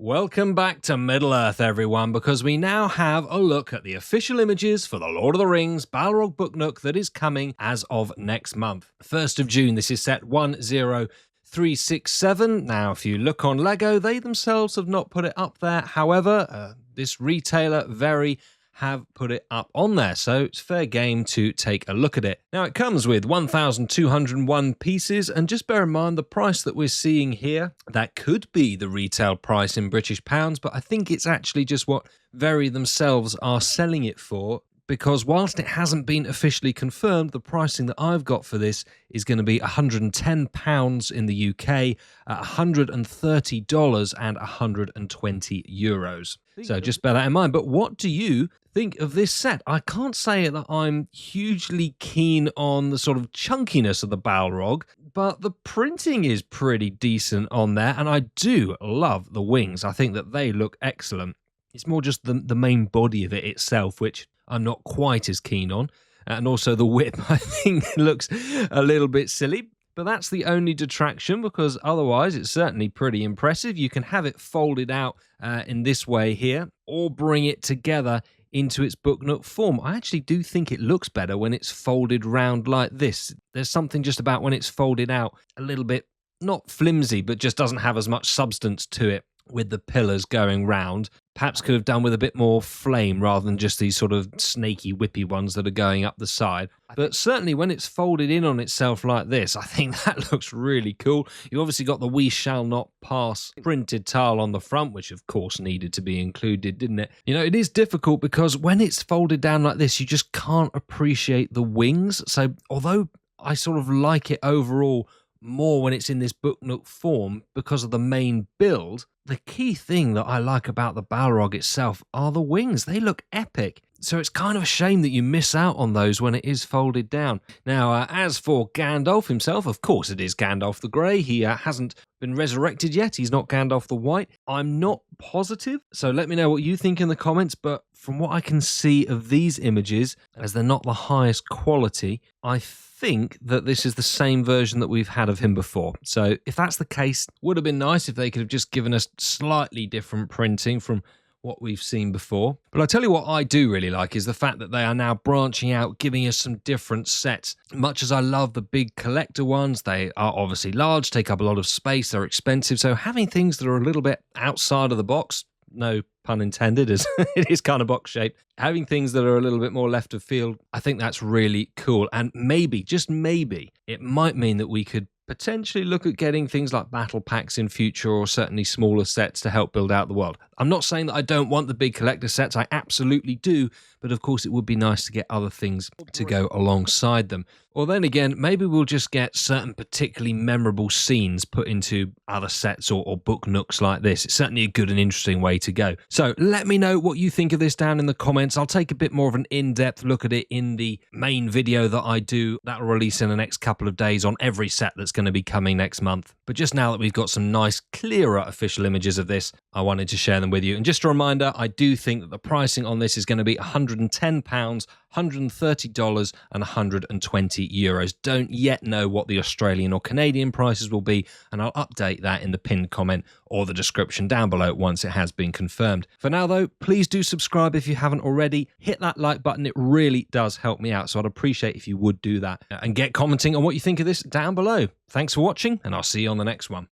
Welcome back to Middle-earth, everyone, because we now have a look at the official images for the Lord of the Rings Balrog Book Nook that is coming as of next month. 1st of June, this is set 10367. Now, if you look on LEGO, they themselves have not put it up there. However, this retailer have put it up on there, so it's fair game to take a look at it. Now, it comes with 1,201 pieces, and just bear in mind the price that we're seeing here, that could be the retail price in British pounds, but I think it's actually just what Very themselves are selling it for, because whilst it hasn't been officially confirmed, the pricing that I've got for this is going to be £110 in the UK, $130 and €120. So just bear that in mind. But what do you think of this set? I can't say that I'm hugely keen on the sort of chunkiness of the Balrog, but the printing is pretty decent on there, and I do love the wings. I think that they look excellent. It's more just the main body of it itself, which I'm not quite as keen on. And also the whip, I think, looks a little bit silly. But that's the only detraction, because otherwise it's certainly pretty impressive. You can have it folded out in this way here, or bring it together into its BookNook form. I actually do think it looks better when it's folded round like this. There's something just about when it's folded out a little bit, not flimsy, but just doesn't have as much substance to it with the pillars going round. Perhaps could have done with a bit more flame rather than just these sort of snaky, whippy ones that are going up the side. But certainly when it's folded in on itself like this, I think that looks really cool. You've obviously got the "We Shall Not Pass" printed tile on the front, which of course needed to be included, didn't it? You know, it is difficult because when it's folded down like this, you just can't appreciate the wings. So although I sort of like it overall more when it's in this BookNook form because of the main build, the key thing that I like about the Balrog itself are the wings. They look epic. So it's kind of a shame that you miss out on those when it is folded down. Now, as for Gandalf himself, of course it is Gandalf the Grey. He hasn't been resurrected yet. He's not Gandalf the White. I'm not positive, so let me know what you think in the comments. But from what I can see of these images, as they're not the highest quality, I think that this is the same version that we've had of him before. So if that's the case, would have been nice if they could have just given us slightly different printing from what we've seen before. But I tell you what I do really like is the fact that they are now branching out, giving us some different sets. Much as I love the big collector ones, they are obviously large, take up a lot of space, they're expensive. So having things that are a little bit outside of the box, no pun intended, as it is kind of box shaped, having things that are a little bit more left of field, I think that's really cool. And maybe, just maybe, it might mean that we could potentially look at getting things like battle packs in future, or certainly smaller sets to help build out the world. I'm not saying that I don't want the big collector sets, I absolutely do, but of course it would be nice to get other things to go alongside them. Or then again, maybe we'll just get certain particularly memorable scenes put into other sets or book nooks like this. It's certainly a good and interesting way to go. So let me know what you think of this down in the comments. I'll take a bit more of an in-depth look at it in the main video that I do. That'll release in the next couple of days on every set that's going to be coming next month. But just now that we've got some nice, clearer official images of this, I wanted to share them with you. And just a reminder, I do think that the pricing on this is going to be £110, $130 and €120. Don't yet know what the Australian or Canadian prices will be, and I'll update that in the pinned comment or the description down below once it has been confirmed. For now though, please do subscribe if you haven't already. Hit that like button, it really does help me out, so I'd appreciate if you would do that. And get commenting on what you think of this down below. Thanks for watching, and I'll see you on the next one.